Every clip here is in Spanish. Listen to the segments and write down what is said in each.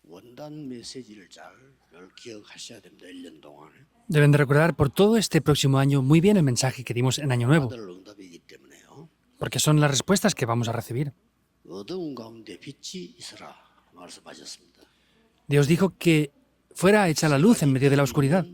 원단 메시지를 잘 기억하셔야 됩니다. 1년 동안에. Deben de recordar por todo este próximo año muy bien el mensaje que dimos en Año Nuevo, 받을 응답이기 때문에요. porque son las respuestas que vamos a recibir. 어두운 가운데 빛이 있으라 말씀하셨습니다. Dios dijo que fuera hecha la luz en medio de la oscuridad.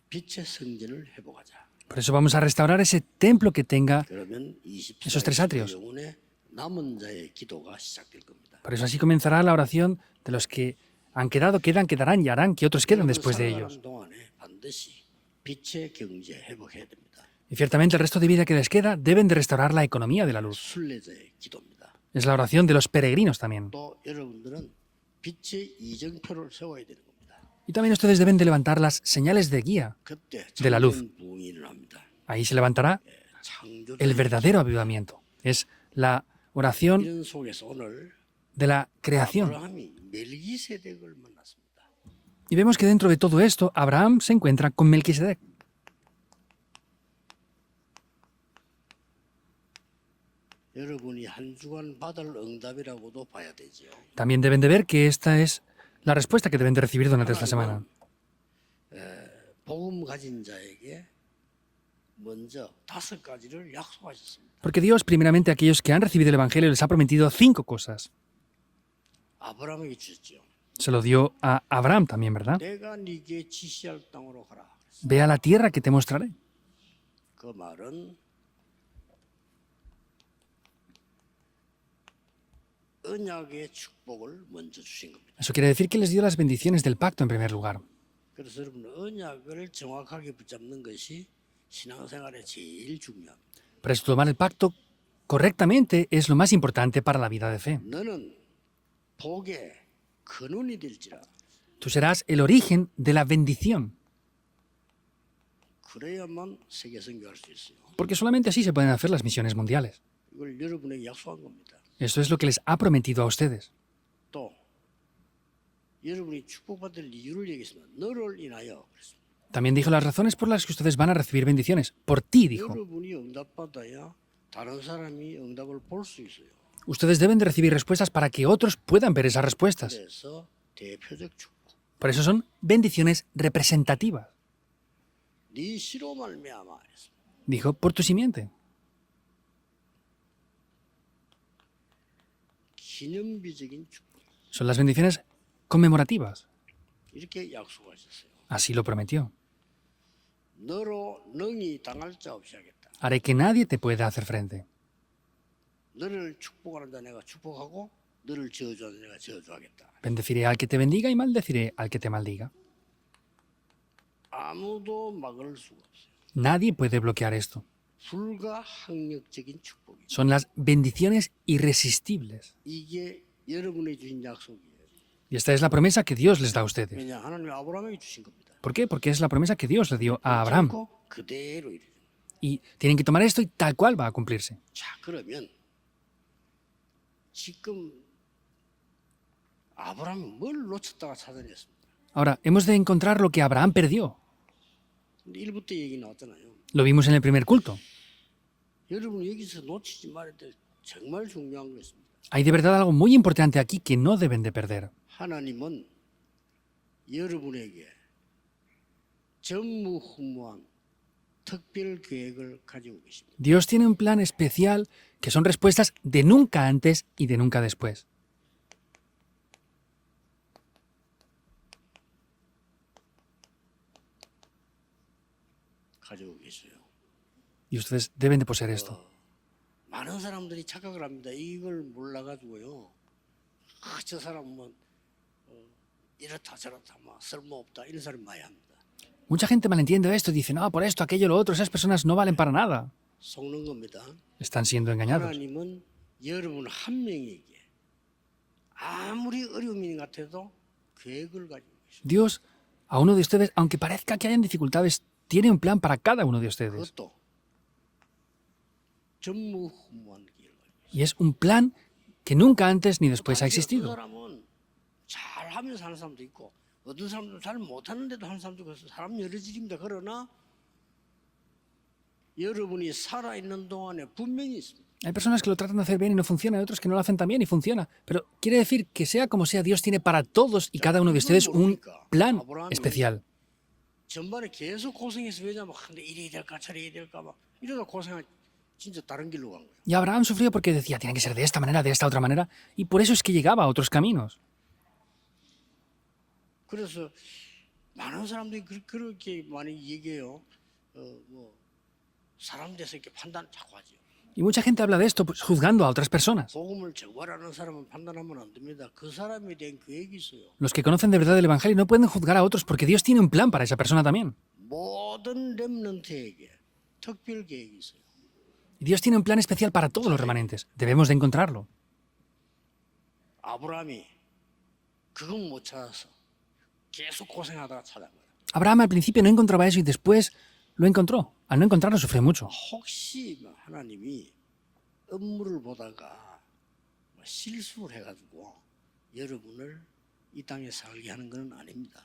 빛의 성전을 회복하자. Por eso vamos a restaurar ese templo que tenga 그러면 esos 3 atrios. 영혼의 남은 자의 기도가 시작될 겁니다. Por eso así comenzará la oración de los que han quedado, quedan, quedarán y harán que otros queden después de ellos. 동안에 반드시 빛의 경제 회복해야 됩니다. Y ciertamente el resto de vida que les queda deben de restaurar la economía de la luz. 순례자의 기도입니다. Es la oración de los peregrinos también. 또 여러분들은 빛의 이정표를 세워야 되는 겁니다. Y también ustedes deben de levantar las señales de guía. 그때 de la luz. 참된 부흥이 일어납니다. Ahí se levantará 창조를 el verdadero avivamiento. Es la oración 이런 속에서 오늘 de la creación. 아브라함이 멜기세덱을 만났습니다. Y vemos que dentro de todo esto, Abraham se encuentra con Melquisedec. 여러분이 한 주간 받을 응답이라고도 봐야 되죠. También deben de ver que esta es la respuesta que deben de recibir durante esta semana. 복음 가진 자에게 먼저 5가지를 약속하셨습니다. Porque Dios, primeramente, a aquellos que han recibido el Evangelio les ha prometido 5 cosas. 아브라함에게 주셨죠. Se lo dio a Abraham también, ¿verdad? 내가 네게 지시할 땅으로 가라. Ve a la tierra que te mostraré. 그 말은 언약의 축복을 먼저 주신 겁니다. Eso quiere decir que les dio las bendiciones del pacto en primer lugar. 그래서 여러분 언약을 정확하게 붙잡는 것이 신앙생활에 제일 중요합니다. Por eso tomar el pacto correctamente es lo más importante para la vida de fe. 너는 복의 근원이 될지라. Tú serás el origen de la bendición, 그래야만 세계 선교할 수 있어요. porque solamente así se pueden hacer las misiones mundiales. 이걸 여러분에게 약속한 겁니다. Esto es lo que les ha prometido a ustedes. 또 여러분이 축복받을 이유를 얘기했습니다. 너를 인하여 그랬습니다. También dijo las razones por las que ustedes van a recibir bendiciones. Por ti, dijo. 여러분이 응답받아야 다른 사람이 응답을 볼 수 있어요. Ustedes deben de recibir respuestas para que otros puedan ver esas respuestas. 그래서 대표적 축복. Por eso son bendiciones representativas. 네 씨로 말미암아 했습니다. Dijo, por tu simiente. 기념비적인 축복. Son las bendiciones conmemorativas. 이렇게 약속하셨어요. Así lo prometió. 너로 능히 당할 자 없이 하겠다. Haré que nadie te pueda hacer frente. 너를 축복하는 자 내가 축복하고 너를 저주하는 자 내가 저주하겠다. Bendeciré al que te bendiga y maldeciré al que te maldiga. 아무도 막을 수가 없어요. Nadie puede bloquear esto. 불가항력적인 축복이죠. Son las bendiciones irresistibles. 이게 여러분이 주신 약속이에요. Y esta es la promesa que Dios les da a ustedes. 왜냐 하나님이 아브라함에게 주신 겁니다. ¿Por qué? Porque es la promesa que Dios le dio a Abraham. 그대로 이루어져요. Y tienen que tomar esto y tal cual va a cumplirse. 자, 그러면 지금 아브라함이 뭘 놓쳤다가 찾아냈습니다. Ahora, hemos de encontrar lo que Abraham perdió. 근데 1부 때 얘기 나왔잖아요. Lo vimos en el primer culto. 여러분 여기서 놓치지 말아야 될 정말 중요한 것입니다. Hay de verdad algo muy importante aquí que no deben de perder. 하나님은 여러분에게 전무후무한 특별 계획을 가지고 계십니다. Dios tiene un plan especial que son respuestas de nunca antes y de nunca después. 가지고 계세요. Y ustedes deben de poseer esto. 많은 사람들이 착각을 합니다. 이걸 몰라가지고요. 저 사람은 이렇다 저렇다 막 쓸모없다 이런 사람 많이 합니다. Mucha gente malentiende esto y dice, no, por esto, aquello, lo otro, esas personas no valen para nada. 속는 겁니다. Están siendo engañados. 하나님은 여러분 한 명에게 아무리 어려움이 같아도 계획을 가지고 계십니다. Dios, a uno de ustedes, aunque parezca que hayan dificultades, tiene un plan para cada uno de ustedes. 그것도 전무후무한 계획을 가지고 계십니다. Y es un plan que nunca antes ni después ha 어떤 existido. 사람은 잘하면서 하는 사람도 있고 어떤 사람들은 잘 못하는데도 하는 사람도 있고 사람 여러 질입니다. 그러나 여러분이 살아있는 동안에 분명히 있습니다. Hay personas que lo tratan de hacer bien y no funciona, hay otros que no lo hacen tan bien y funciona. Pero quiere decir que sea como sea, Dios tiene para todos y cada uno de ustedes un plan especial. 전반에 계속 고생해서 왜냐면 근데 이래야 될까 저래야 될까 막 이러다 고생을 진짜 다른 길로 간 거예요. Y Abraham sufrió porque decía, tiene que ser de esta manera, de esta otra manera, y por eso es que llegaba a otros caminos. 그래서 많은 사람들이 그렇게 많이 얘기해요. 뭐 사람 돼서 이렇게 판단 자꾸 하죠. Y mucha gente habla de esto pues, juzgando a otras personas. 복음을 정말하는 사람은 판단하면 안 됩니다. 그 사람에 대한 계획이 있어요. Los que conocen de verdad el Evangelio no pueden juzgar a otros porque Dios tiene un plan para esa persona también. 모든 렘넌트에게 특별 계획이 있어요. Y Dios tiene un plan especial para todos los remanentes. Debemos de encontrarlo. 아브라함이 그건 못 찾아서 계속 고생하다가 찾은 거예요. Abraham al principio no encontraba eso y después lo encontró. Al no encontrarlo sufrió mucho. 혹시 하나님이 업무를 보다가 실수를 해가지고 여러분을 이 땅에 살게 하는 건 아닙니다.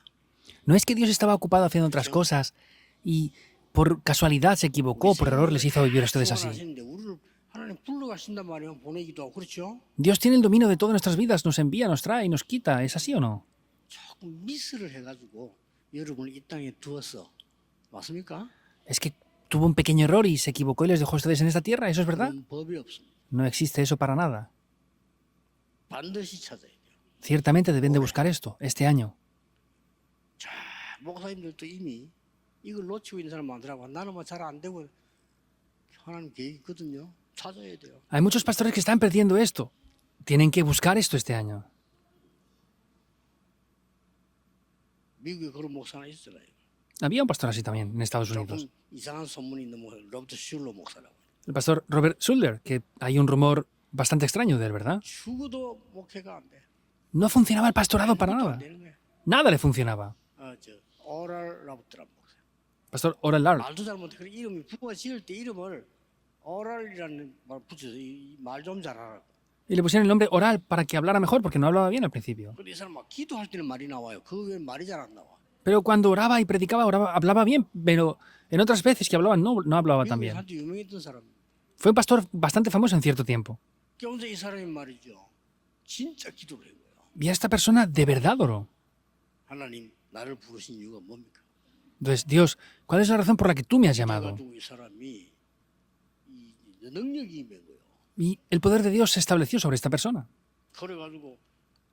No es que Dios estaba ocupado haciendo otras cosas y por casualidad se equivocó, por error les hizo vivir a ustedes así. 하시는데 우리를 하나님 불러가신단 말이에요. 보내기도 하고 그렇죠? Dios tiene el dominio de todas nuestras vidas, nos envía, nos trae y nos quita. ¿Es así o no? 조금 미스를 해가지고 여러분을 이 땅에 두어서 맞습니까? Es que tuvo un pequeño error y se equivocó y les dejó a ustedes en esta tierra. ¿Eso es verdad? 그런 법이 없습니다. No existe eso para nada. 반드시 찾아야 돼요. Ciertamente deben de buscar esto, este año. 자, 목사님들도 이미 이걸 놓치고 있는 사람 많더라고. 나는 뭐 잘 안 되고 하나님 계획이 있거든요. 찾아야 돼요. Hay muchos pastores que están perdiendo esto. Tienen que buscar esto este año. 미국에 그런 목사 하나 있잖아요. Había un pastor así también en Estados Unidos. 조금 이상한 소문이 있는 뭐 로버트 슐러 목사라고. El pastor Robert Schuller, que hay un rumor bastante extraño de él, ¿verdad? 죽어도 목회가 안 돼. No funcionaba el pastorado para 아무것도 nada. 안 되는 거야. Nada le funcionaba. 저 오랄 라부트란 목사. Pastor Oral Lar. 말도 잘 못해. 그 이름이 부가 지을 때 이름을 오랄이라는 말 붙여서 말 좀 잘하라고. Y le pusieron el nombre Oral para que hablara mejor, porque no hablaba bien al principio. 근데 이 사람 막 기도할 때는 말이 나와요. 그 외에 말이 잘 안 나와. Pero cuando oraba y predicaba, hablaba bien, pero en otras veces que hablaba no hablaba tan 미국에 bien. 한때 유명했던 사람. Fue un pastor bastante famoso en cierto tiempo. 그런데 이 사람이 말이죠. 진짜 기도를 한 거예요. Y a esta persona de verdad oró. 하나님 나를 부르신 이유가 뭡니까? Entonces, Dios, ¿cuál es la razón por la que tú me has llamado? 그래가지고 이 사람이 이 능력이 임한 거예요. Y el poder de Dios se estableció sobre esta persona. 그래가지고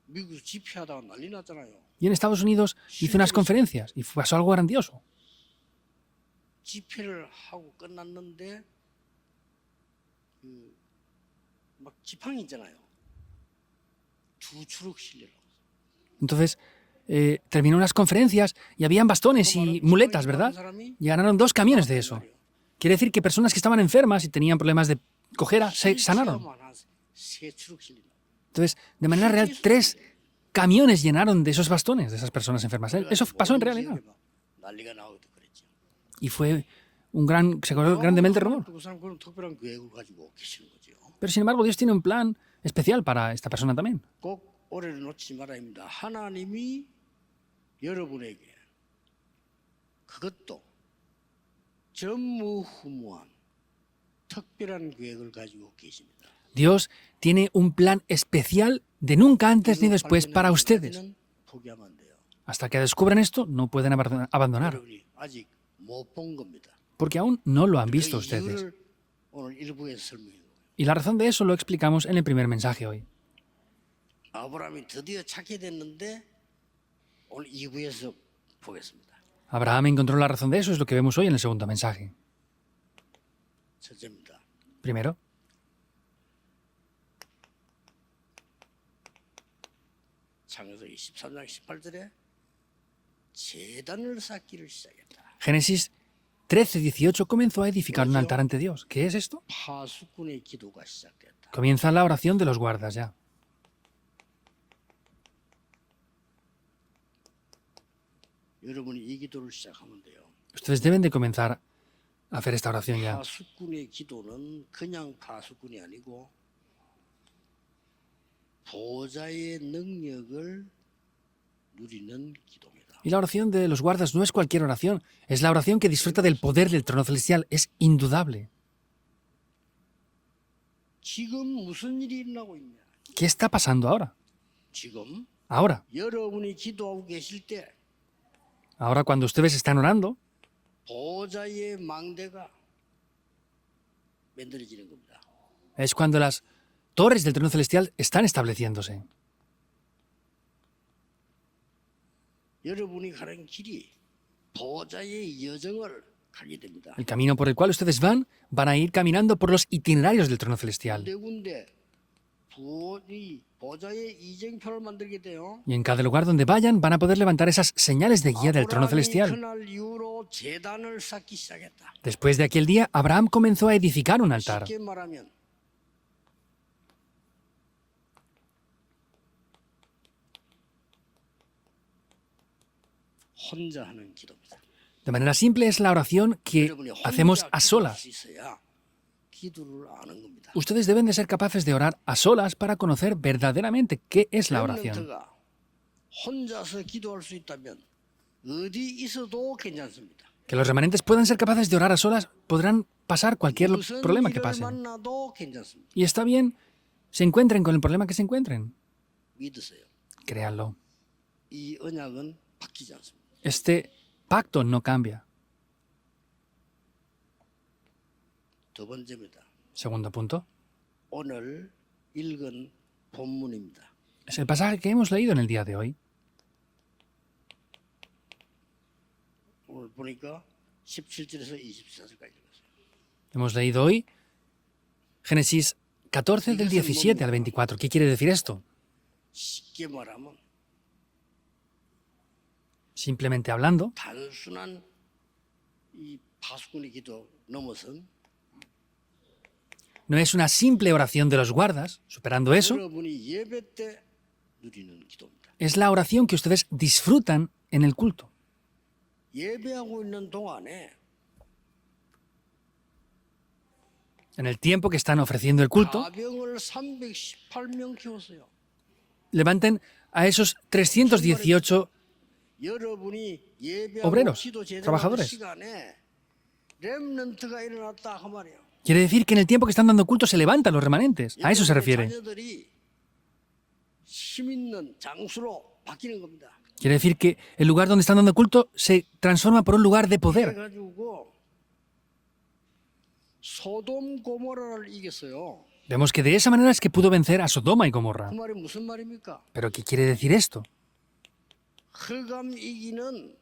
미국 집회하다가 난리 났잖아요. Y en Estados Unidos hizo unas conferencias y pasó algo grandioso. 집회를 하고 끝났는데 막 지팡이 있잖아요. 두 추럭 실려라. Entonces, terminó unas conferencias y habían bastones y muletas, ¿verdad? Y ganaron 2 camiones de eso. Quiere decir que personas que estaban enfermas y tenían problemas de cojera se sanaron. 세 추럭 실린다. Entonces, de manera real, 3 camiones llenaron de esos bastones de esas personas enfermas. Eso pasó en realidad. 난리가 나오기도 그랬죠. Y fue se corrió grandemente el rumor. 그 사람 그런 특별한 계획을 가지고 계시는 거죠. Pero sin embargo, Dios tiene un plan especial para esta persona también. 꼭 오래를 놓치지 말아야 합니다. 하나님이 여러분에게 그것도 전무후무한 특별한 계획을 가지고 계십니다. Dios tiene un plan especial de nunca antes ni después para ustedes. 포기하면 안 돼요. Hasta que descubran esto, no pueden abandonar, 여러분이 아직 못 본 겁니다. porque aún no lo han visto 그 ustedes. 이유를 오늘 일부에서 설명해 드려요. Y la razón de eso lo explicamos en el primer mensaje hoy. 아브라함이 드디어 찾게 됐는데 오늘 2부에서 보겠습니다. Abraham encontró la razón de eso, es lo que vemos hoy en el segundo mensaje. 첫째입니다. Primero, 창에서 23장 18절에 제단을 쌓기를 시작했다. Génesis 13:18 comenzó a edificar un altar ante Dios. ¿Qué es esto? 파수꾼의 기도가 시작됐다. Comienza la oración de los guardas ya. 여러분이 이 기도를 시작하면 돼요. Ustedes deben de comenzar a hacer esta oración ya. 파수꾼의 기도는 그냥 파수꾼이 아니고 보좌의 능력을 누리는 기도입니다. Y la oración de los guardas no es cualquier oración, es la oración que disfruta del poder del trono celestial, es indudable. 지금 무슨 일이 일어나고 있냐? ¿Qué está pasando ahora? 지금 Ahora. 여러분이 기도하고 계실 때 Ahora cuando ustedes están orando, 보좌의 망대가 만들어지는 겁니다. es cuando las torres del trono celestial están estableciéndose. 여러분이 가는 길이 보좌의 여정을 가게 됩니다. El camino por el cual ustedes van a ir caminando por los itinerarios del trono celestial. 군데 이 보좌의 이정표를 만들게 돼요. Y en cada lugar donde vayan van a poder levantar esas señales de guía del trono 아브라함이 celestial. 그날 이후로 제단을 쌓기 시작했다. Después de aquel día, Abraham comenzó a edificar un altar. 쉽게 말하면 혼자 하는 기도입니다. De manera simple, es la oración que 여러분이 hacemos 혼자 a 기도할 solas. 수 있어야 기도를 아는 겁니다. Ustedes deben de ser capaces de orar a solas para conocer verdaderamente qué es la oración. 렘넌트가 혼자서 기도할 수 있다면 어디 있어도 괜찮습니다. Que los remanentes puedan ser capaces de orar a solas, podrán pasar cualquier 무슨 problema que 일을 pasen. 만나도 괜찮습니다. Y está bien, se encuentren con el problema que se encuentren. 믿으세요. Créanlo. 이 언약은 바뀌지 않습니다. Este pacto no cambia. 두 번째입니다. Segundo punto. 오늘 읽은 본문입니다. Es el pasaje que hemos leído en el día de hoy. 오늘 보니까 17절에서 24절까지 읽었어요. Hemos leído hoy Génesis 14 del 17 al 24. ¿Qué quiere decir esto? 쉽게 말하면 Simplemente hablando, 단순한 이 파수꾼의 기도 넘어선 no es una simple oración de los guardas. Superando eso, 여러분이 예배 때 누리는 기도입니다. es la oración que ustedes disfrutan en el culto. 예배하고 있는 동안에 En el tiempo que están ofreciendo el culto, 가병을 318명 키웠어요. levanten a esos 318 여러분이 예배하고 obreros, 기도 제대로 하는 trabajadores. 시간에 렘넌트가 일어났다 그 말이에요. Quiere decir que en el tiempo que están dando culto se levantan los remanentes. A eso se 여러분의 refiere. 자녀들이 힘 있는 장수로 바뀌는 겁니다. Quiere decir que el lugar donde están dando culto se transforma por un lugar de poder. 그래가지고 소돔 고모라를 이겼어요. Vemos que de esa manera es que pudo vencer a Sodoma y Gomorra. 그 말이 무슨 말입니까? ¿Pero qué quiere decir esto? 흑암 이기는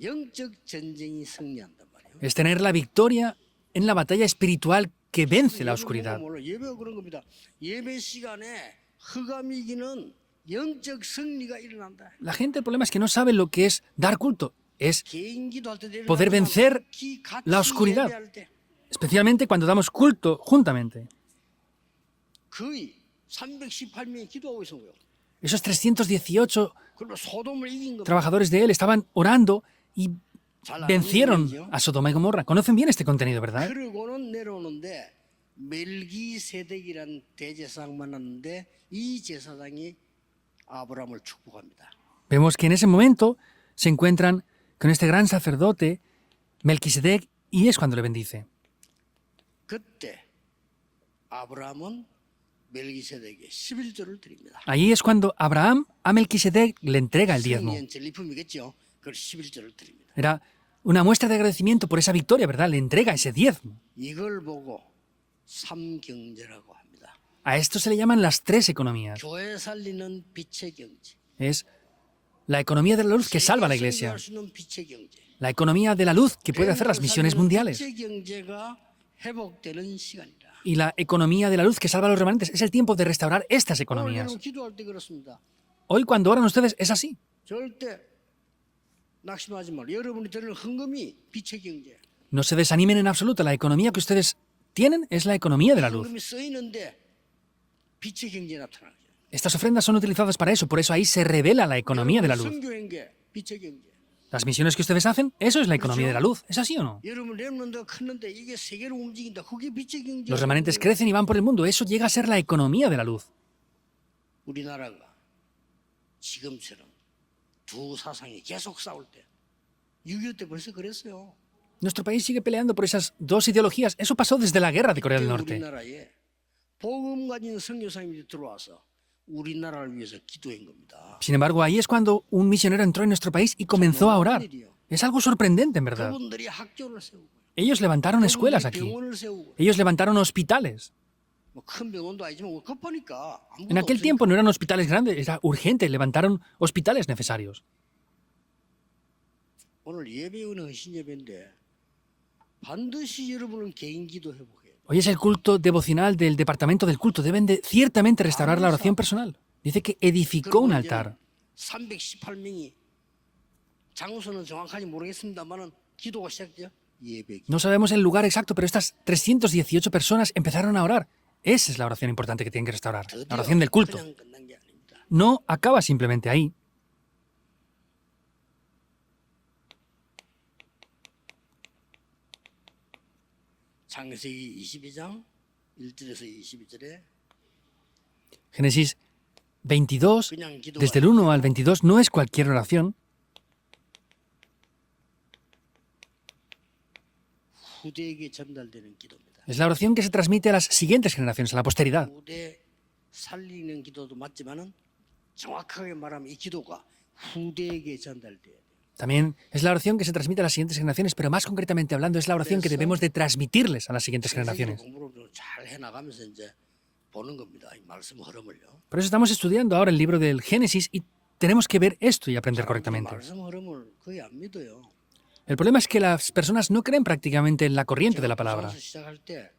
영적 전쟁이 승리한단 말이에요. Es tener la victoria en la batalla espiritual que vence la oscuridad. 예배가 그런 겁니다. 예배 시간에 흑암 이기는 영적 승리가 일어난다. La gente, el problema es que no sabe lo que es dar culto. Es 개인 기도할 때 poder vencer la oscuridad. 예배할 때 especialmente cuando damos culto juntamente. 거의 318명이 기도하고 있는 거예요. Esos 318 그리고 소돔을 이긴 겁니다. trabajadores de él estaban orando y 잘 아는 vencieron 얘기죠. a Sodoma y Gomorra. Conocen bien este contenido, ¿verdad? 그러고는 내려오는데 멜기세덱이란 대제사장 만났는데 이 제사장이 아브라함을 축복합니다. Vemos que en ese momento se encuentran con este gran sacerdote, Melquisedec, y es cuando le bendice. 그때 아브라함은 멜기세덱에게 11조를 드립니다. Ahí es cuando Abraham a Melquisedec le entrega el diezmo. 승리한 전리품이겠죠. 그걸 11조를 드립니다. Era una muestra de agradecimiento por esa victoria, ¿verdad? Le entrega ese diezmo. 이걸 보고 삼경제라고 합니다. A esto se le llaman las tres economías. 교회 살리는 빛의 경제. Es la economía de la luz que salva a la iglesia, 할 수 있는 빛의 경제. la economía de la luz que puede hacer las misiones mundiales, 빛의 경제가 회복되는 시간이다. y la economía de la luz que salva a los remanentes. Es el tiempo de restaurar estas 오늘 economías. 여러분 기도할 때 그렇습니다. Hoy cuando oran ustedes es así. 절대 낙심하지 말고 여러분이 드리는 헌금이 빛의 경제. No se desanimen en absoluto. La economía que ustedes tienen es la economía de la luz. 헌금이 쓰이는데 빛의 경제 나타나죠. Estas ofrendas son utilizadas para eso, por eso ahí se revela la economía de la luz. 선교행계 빛의 경제. Las misiones que ustedes hacen, eso es la economía de la luz. ¿Es así o no? 여러분 렘넌트가 컸는데 이게 세계를 움직인다. 그게 빛의 경제. Los remanentes crecen y van por el mundo. Eso llega a ser la economía de la luz. 우리나라가 지금처럼 두 사상이 계속 싸울 때 6.25 때 벌써 그랬어요. Nuestro país sigue peleando por esas dos ideologías. Eso pasó desde la guerra de Corea del Norte. 우리나라에 복음 가진 선교사님이 들어와서 우리나라를 위해서 기도한 겁니다. Sin embargo, ahí es cuando un misionero entró en nuestro país y comenzó a orar. Es algo sorprendente, en verdad. 그분들이 학교를 세우고 Ellos levantaron escuelas aquí. 병원을 세우고 Ellos levantaron hospitales. 뭐 큰 병원도 아니지만 급하니까 En aquel tiempo no eran hospitales grandes, era urgente, levantaron hospitales necesarios. 오늘 예배는 헌신 예배인데 반드시 여러분은 개인 기도 회복해야 돼요. Hoy es el culto devocional del departamento del culto. Deben de ciertamente restaurar la oración personal. Dice que edificó un altar. 318명이 장소는 정확하게 모르겠습니다만은 기도가 시작돼요. 예배. No sabemos el lugar exacto, pero estas 318 personas empezaron a orar. Esa es la oración importante que tienen que restaurar, la oración del culto. 그냥 끝난 게 아닙니다. No acaba simplemente ahí. 창세기 22장 1절에서 22절에 Génesis 22, 그냥 기도가 desde el 1 al 22, no es cualquier oración. 후대에게 전달되는 기도입니다. Es la oración que se transmite a las siguientes generaciones, a la posteridad. 후대 살리는 기도도 맞지만은 정확하게 말하면 이 기도가 후대에게 전달돼야 돼요. También es la oración que se transmite a las siguientes generaciones, pero más concretamente hablando, es la oración que debemos de transmitirles a las siguientes generaciones. 공부를 잘 해나가면서 이제 보는 겁니다. 이 말씀 흐름을요. Por eso estamos estudiando ahora el libro del Génesis y tenemos que ver esto y aprender correctamente. 말씀 흐름을 거의 안 믿어요. El problema es que las personas no creen prácticamente en la corriente de la palabra. 부산에서 시작할 때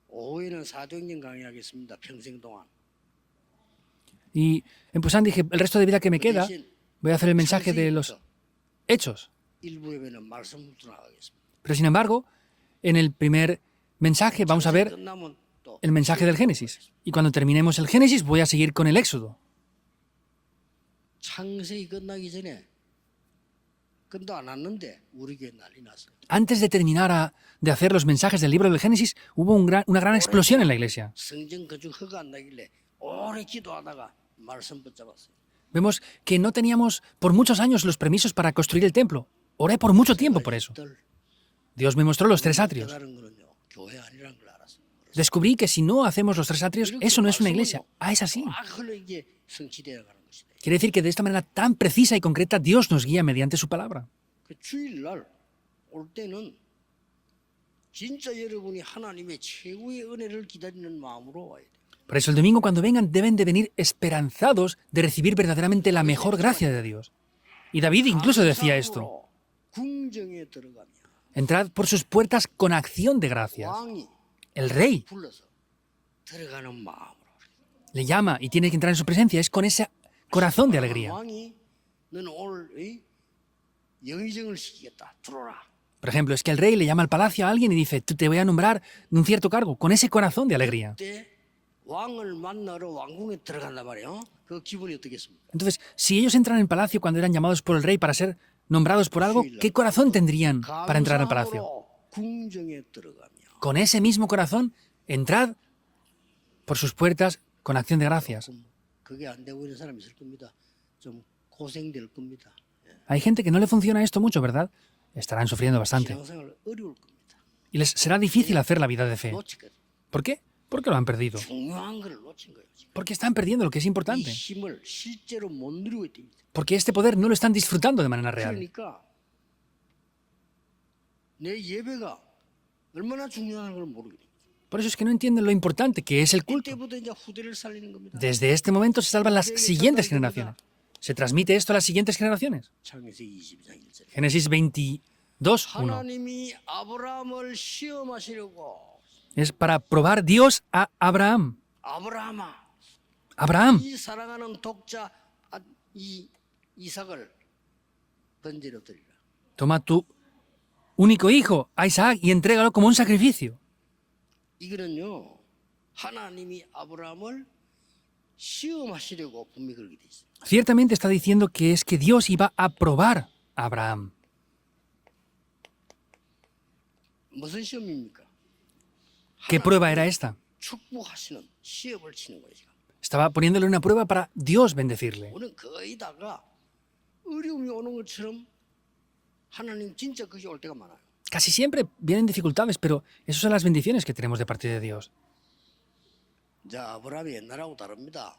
오후에는 사도행전 강의하겠습니다. 평생 동안. Y en Pusan dije, el resto de vida que me 그 queda, 대신 voy a hacer el mensaje de los hechos. 일부 예배는 말씀부터 나가겠습니다. Pero sin embargo, en el primer mensaje vamos a ver 끝나면 또 el mensaje del Génesis. Y cuando terminemos el Génesis voy a seguir con el Éxodo. 창세기 끝나기 전에 끝도 안 왔는데 우리 교회 난리 났어요. Antes de terminar de hacer los mensajes del libro del Génesis, hubo una gran explosión en la iglesia. 성전 건축 허가 안 나길래 오래 기도하다가 말씀 붙잡았어요. Vemos que no teníamos por muchos años los permisos para construir el templo. Oré por mucho tiempo por eso. Dios me mostró los 3 atrios. 깨달은 거는요, 교회 아니라는 걸 알았어요. Descubrí que si no hacemos los 3 atrios, eso no es una iglesia. Ah, es así. 흘러 이게 성취되어 가는 것이다. Quiere decir que de esta manera tan precisa y concreta Dios nos guía mediante su palabra. 그 주일날 올 때는 진짜 여러분이 하나님의 최고의 은혜를 기다리는 마음으로 와야 돼요. Por eso el domingo cuando vengan deben de venir esperanzados de recibir verdaderamente la mejor gracia de Dios. Y David incluso decía esto. 궁정에 들어가며 Entrad por sus puertas con acción de gracias. 왕이 El rey 불러서 들어가는 마음으로. le llama y tiene que entrar en su presencia. Es con ese corazón de alegría. 왕이 너는 오늘 영의정을 시키겠다. 들어라. Por ejemplo, es que el rey le llama al palacio a alguien y dice, te voy a nombrar de un cierto cargo, con ese corazón de alegría. 그때 왕을 만나러 왕궁에 들어간단 말이에요. 그 기분이 어떻겠습니까? Entonces, si ellos entran en el palacio cuando eran llamados por el rey para ser nombrados por algo, ¿qué corazón tendrían para entrar al palacio? 감사함으로 궁정에 들어가며 Con ese mismo corazón, entrad por sus puertas con acción de gracias. 그게 안 되고 있는 사람이 있을 겁니다. 좀 고생될 겁니다. Hay gente que no le funciona esto mucho, ¿verdad? Estarán sufriendo bastante. 신앙생활 어려울 겁니다. Y les será difícil hacer la vida de fe. 놓치거든. ¿Por qué? Porque lo han perdido. 중요한 걸 놓친 거예요. 지금. Porque están perdiendo lo que es 이 importante. 힘을 실제로 못 누리고 있답니다. Porque este poder no lo están disfrutando de manera real. 그러니까 내 예배가 얼마나 중요한 걸 모르게 됩니다. Por eso es que no entienden lo importante que es el culto. 이때부터 이제 후대를 살리는 겁니다. Desde este momento se salvan las siguientes generaciones. ¿Se transmite esto a las siguientes generaciones? 창세기 22장 1절. Génesis 22, 1. 하나님이 아브라함을 시험하시려고 Es para probar Dios a Abraham. 아브라함아 Abraham, 이 사랑하는 독자 이 이삭을 번제로 드리라. toma tu único hijo, a Isaac, y entrégalo como un sacrificio. 이거는요 하나님이 아브라함을 시험하시려고 분명히 그렇게 돼 있어요. Ciertamente está diciendo que es que Dios iba a probar a Abraham. 무슨 시험입니까? ¿Qué prueba era esta? 축복하시는 시험을 치는 거예요. 지금. Estaba poniéndole una prueba para Dios bendecirle. 오늘 거의다가 어려움이 오는 것처럼 하나님 진짜 그게 올 때가 많아요. Casi siempre vienen dificultades, pero esas son las bendiciones que tenemos de parte de Dios. 자, 아브라함이 옛날하고 다릅니다.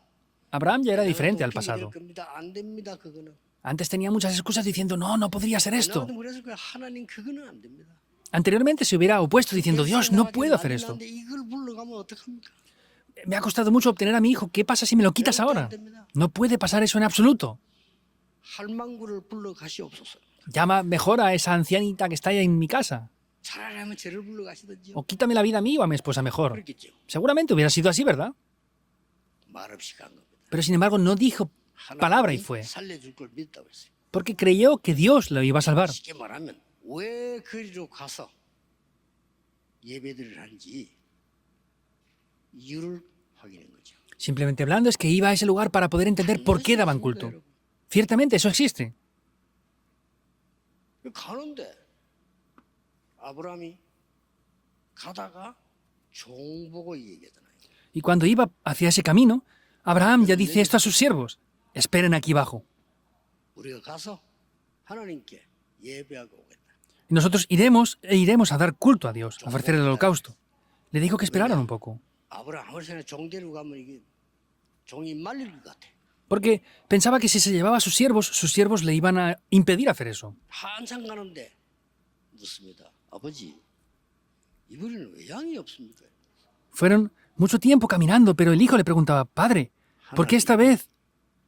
Abraham ya era 내가 diferente al 또 그렇게 될 pasado. 겁니다. 안 됩니다. 그거는. Antes tenía muchas excusas diciendo, no, no podría ser esto. 나도 그랬을 거야. 하나님 그거는 안 됩니다. Anteriormente se hubiera opuesto diciendo, Dios, no puedo hacer esto. 난데 이걸 불러가면 어떡합니까? Me ha costado mucho obtener a mi hijo. ¿Qué pasa si me lo quitas ahora? No puede pasar eso en absoluto. 할망구를 불러 가시옵소서. Llama mejor a esa ancianita que está ahí en mi casa. 차라리 하면 쟤를 불러 가시든지요. O quítame la vida a mí o a mi esposa mejor. 그렇겠죠. Seguramente hubiera sido así, ¿verdad? 말 없이 간 겁니다. Pero sin embargo no dijo palabra y fue. 살려줄 걸 믿다고 했어요. Porque creyó que Dios lo iba a salvar. 쉽게 말하면 왜 그리로 가서 예배들을 하는지 이유를 확인한 거죠. Simplemente hablando es que iba a ese lugar para poder entender por qué daban culto. Ciertamente eso existe. 가는데 아브라함이 가다가 종 보고 얘기하잖아요. Y cuando iba hacia ese camino, Abraham ya dice esto a sus siervos. Esperen aquí abajo. 우리가 가서 하나님께 예배하고 오겠다. Y nosotros iremos a dar culto a Dios, a ofrecer el holocausto. Le dijo que esperaran un poco. 아브라함 아무리 생각해 종 데리고 가면 이게 종이 말릴 것 같아. Porque pensaba que si se llevaba a sus siervos le iban a impedir hacer eso. 한참 가는데 묻습니다. 아버지, 이번에는 왜 양이 없습니까? Fueron mucho tiempo caminando, pero el hijo le preguntaba, Padre, ¿por qué esta vez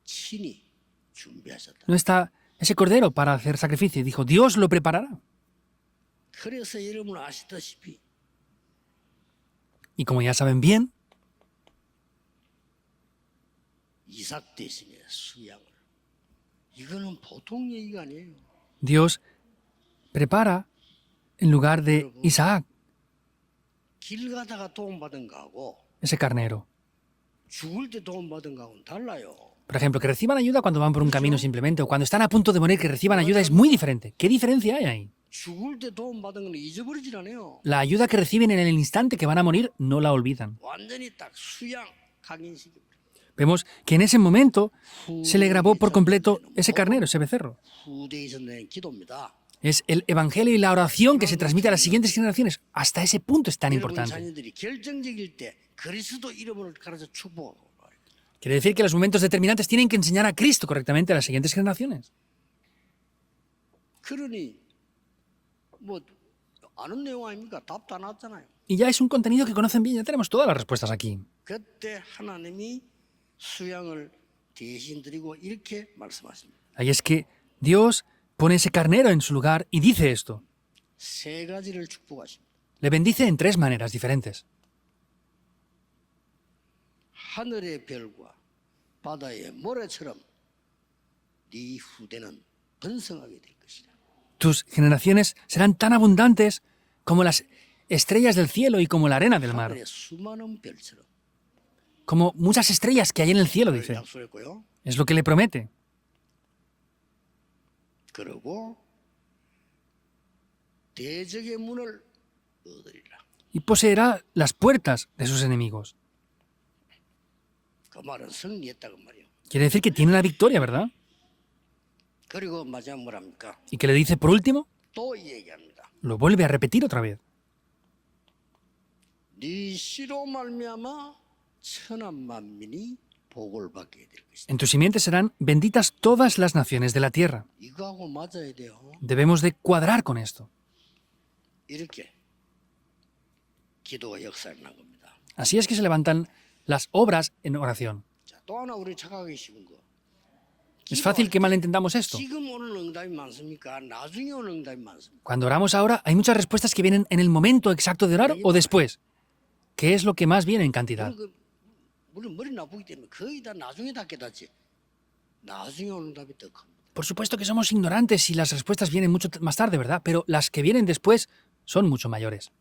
친히 준비하셨다. no está ese cordero para hacer sacrificio? Y dijo, Dios lo preparará. 그래서 여러분 아시다시피 Y como ya saben bien, 이삭 대신에 수양을 이거는 보통 얘기가 아니에요. Dios prepara en lugar de Isaac 길 가다가 도움받은 거하고 ese carnero. 죽을 때 도움받은 거하고는 달라요. Por ejemplo, que reciban ayuda cuando van por un camino simplemente, o cuando están a punto de morir, que reciban ayuda es muy diferente. ¿Qué diferencia hay ahí? 죽을 때 도움받은 건 잊어버리질 않아요. La ayuda que reciben en el instante que van a morir no la olvidan. 완전히 딱 수양 각인시킵니다. Vemos que en ese momento se le grabó por completo ese carnero, ese becerro. 후대에서 낸 기도입니다. Es el evangelio y la oración que se transmite a las siguientes generaciones. Hasta ese punto es tan 여러분 importante. 자녀들이 결정적일 때 그리스도 이름을 가르쳐 축복하고 Quiere decir que los momentos determinantes tienen que enseñar a Cristo correctamente a las siguientes generaciones. 그러니 뭐 아는 내용 아닙니까? 답도 안 왔잖아요. Y ya es un contenido que conocen bien, ya tenemos todas las respuestas aquí. 그때 하나님이 수양을 대신 드리고 이렇게 말씀하십니다. Ahí es que Dios pone ese carnero en su lugar y dice esto. 세 가지를 축복하십니다. Le bendice en tres maneras diferentes. 하늘의 별과 바다의 모래처럼 네 후대는 번성하게 될 것이다. Tus generaciones serán tan abundantes como las estrellas del cielo y como la arena del mar. 하늘의 수많은 별처럼 Como muchas estrellas que hay en el cielo, dice. 약속했고요. Es lo que le promete. 그리고 대적의 문을 얻으리라. Y poseerá las puertas de sus enemigos. 그 말은 승리했다고 말이에요. Quiere decir que tiene la victoria, ¿verdad? 그리고 마지막 뭐랍니까? Y que le dice, por último, 또 얘기합니다. lo vuelve a repetir otra vez. 네 씨로 말미암아 천한 만민이 복을 받게 될 것이다. En tu simiente serán benditas todas las naciones de la tierra. 이거하고 맞아야 돼요. Debemos de cuadrar con esto. 이렇게 기도가 역사를 난 겁니다. Así es que se levantan las obras en oración. 자, 또 하나 우리 착각하기 쉬운 거. Es fácil que malentendamos esto. 지금 오는 응답이 많습니까? 나중에 오는 응답이 많습니까? Cuando oramos ahora, hay muchas respuestas que vienen en el momento exacto de orar o después. ¿Qué es lo que más viene en cantidad? 물론 머리 나쁘기 때문에 거의 다 나중에 다 깨닫지. 나중에 오는 응답이 더 큽니다. Por supuesto que somos ignorantes y las respuestas vienen mucho más tarde, ¿verdad? Pero las que vienen después son mucho mayores.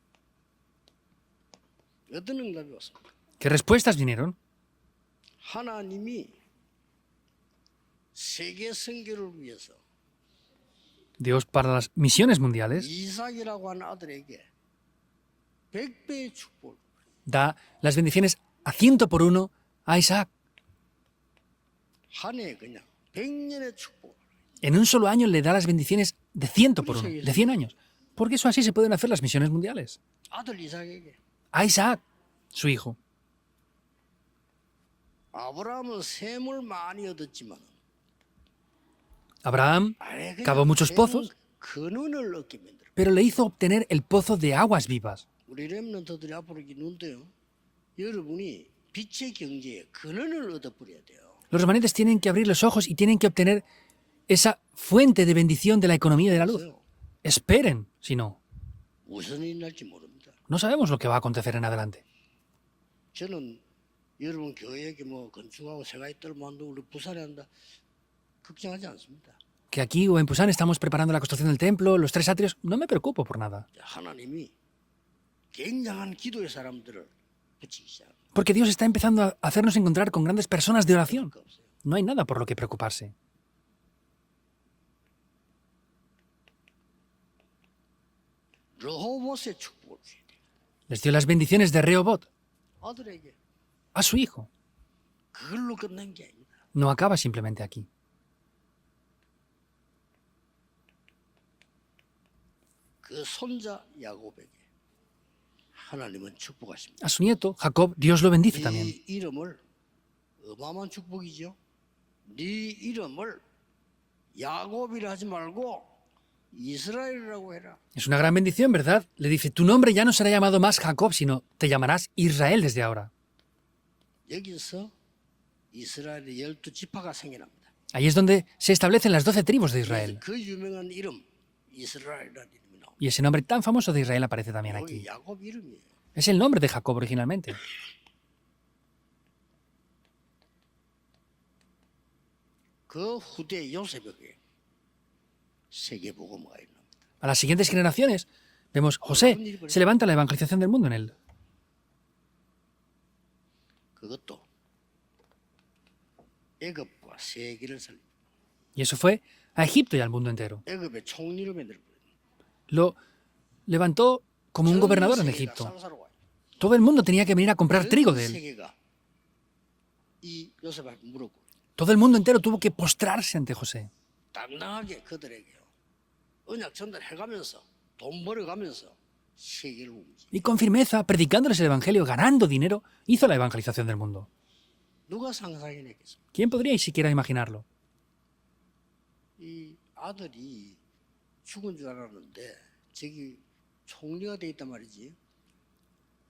어떤 응답이 왔습니까? ¿Qué respuestas vinieron? 하나님이 세계 선교를 위해서 Dios para las misiones mundiales 이삭이라고 하는 아들에게 100배의 축복을 da las bendiciones a 100 por 1 a Isaac. 한 해에 그냥 100년의 축복을 En un solo año le da las bendiciones de 100 por 1, de 100 años. Porque eso así se pueden hacer las misiones mundiales. 아들 이삭에게 A Isaac, su hijo. 아브라함은 샘을 많이 얻었지만 Abraham cavó muchos pozos, 근원을 얻게 만들어. pero le hizo obtener el pozo de aguas vivas. 우리 렘넌트들이 앞으로 이렇게 눈도요. 여러분이 빛의 경제에 근원을 얻어버려야 돼요. Los remanentes tienen que abrir los ojos y tienen que obtener esa fuente de bendición de la economía de la luz. Esperen, si no, 무슨 일이 날지 모릅니다. no sabemos lo que va a acontecer en adelante. 저는 여러분 교회에 뭐 건축하고 세가이들 만들고 우리 부산에 한다 걱정하지 않습니다. Que aquí o en Pusan estamos preparando la construcción del templo, los 3 atrios, no me preocupo por nada. 하나님이 굉장한 기도의 사람들을 붙이기 시작합니다. Porque Dios está empezando a hacernos encontrar con grandes personas de oración. 그거 없어요. No hay nada por lo que preocuparse. 르호봇의 축복을 줘야 돼요. Les dio las bendiciones de Rehobot 아들에게 a su hijo. 그걸로 끝난 게 아닙니다. No acaba simplemente aquí. 그 손자 야곱에게 하나님은 축복하십니다. A su nieto, Jacob, Dios lo bendice también. 네 이름을 어마어마한 축복이죠. 네 이름을 야곱이라 하지 말고 이스라엘이라고 해라. Es una gran bendición, ¿verdad? Le dice, tu nombre ya no será llamado más Jacob, sino te llamarás Israel desde ahora. 여기서 이스라엘의 12지파가 생겨납니다. Ahí es donde se establecen las 12 tribus de Israel. 그 유명한 이름 이스라엘이라는 이름이 나옵니다. Y ese nombre tan famoso de Israel aparece también 여기 aquí. 야곱 이름이에요. Es el nombre de Jacob originalmente. 그 후대 요셉에게 세계복음화가 일어납니다. A las siguientes generaciones vemos José, se levanta la evangelización del mundo en él. 그것도 애굽과 세계를 살립니다. Y eso fue a Egipto y al mundo entero. 애굽의 총리를 만들어버려요. Lo levantó como un gobernador en Egipto. Todo el mundo tenía que venir a comprar trigo de él. 세계가 이 요셉한테 물었고 Todo el mundo entero tuvo que postrarse ante José. 당당하게 그들에게요. 언약 전달해가면서 돈 벌어가면서 세계를 움직여. Y con firmeza, predicándoles el evangelio, ganando dinero, hizo la evangelización del mundo. 누가 상상해냈겠어? ¿Quién podría siquiera imaginarlo? 이 아들이 죽은 줄 알았는데 저기 총리가 돼 있단 말이지.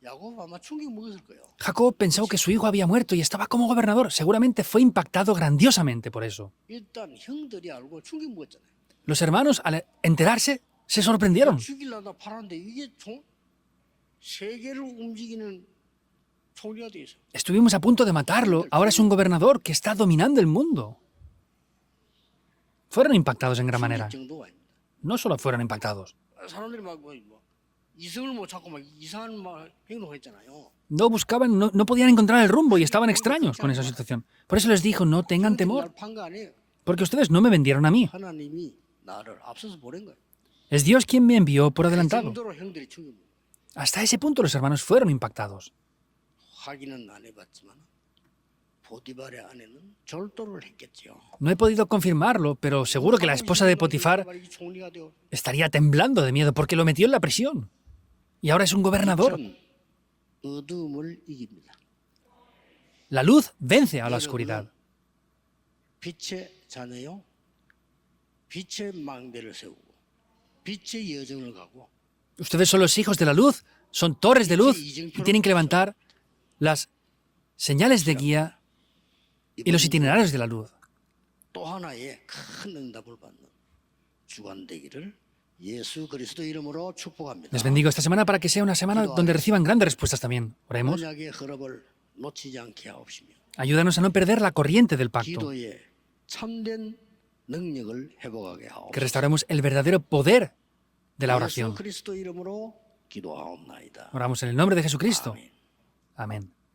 야곱 아마 충격 먹었을 거예요. Jacob pensó que su hijo había muerto y estaba como gobernador. Seguramente fue impactado grandiosamente por eso. 일단 형들이 알고 충격 먹었잖아요. Los hermanos, al enterarse, se sorprendieron. 죽이려다 팔았는데 이게 세계를 움직이는 총리가 돼 있어. Estuvimos a punto de matarlo. Ahora es un gobernador que está dominando el mundo. Fueron impactados en gran manera. 충격 정도가 아닙니다. No solo fueron impactados. 사람들이 막 이성을 못 찾고 막 이상한 막 행동했잖아요. No buscaban, no podían encontrar el rumbo y estaban extraños con esa situación. Por eso les dijo, no tengan temor, 날판 거 아니에요. porque ustedes no me vendieron a mí. 하나님이 나를 앞서서 보낸 거예요. Es Dios quien me envió por 그 adelantado. 정도로 형들이 충격. Hasta ese punto los hermanos fueron impactados. 확인은 안 해봤지만 보디발의 아내는 절도를 했겠죠. No he podido confirmarlo, pero seguro que la esposa de Potifar 총리가 되어 estaría temblando de miedo porque lo metió en la prisión. Y ahora es un gobernador. 전 어둠을 이깁니다. La luz vence a la oscuridad. 빛의 자녀요. 빛의 망대를 세우고 빛의 여정을 가고 Ustedes son los hijos de la luz, son torres de luz y tienen que levantar las señales de guía y los itinerarios de la luz. 또 하나의 큰 응답을 받는 주간 되기를 예수 그리스도 이름으로 축복합니다. Les bendigo esta semana para que sea una semana donde reciban grandes respuestas también. Oremos. 언약의 흐름을 놓치지 않게 하옵시며 Ayúdanos a no perder la corriente del pacto. 기도의 참된 능력을 회복하게 Que 하옵소서. restauremos el verdadero poder de la 예수 oración. 그리스도 이름으로 기도하옵나이다. Oramos en el nombre de Jesucristo. 아멘. Amén.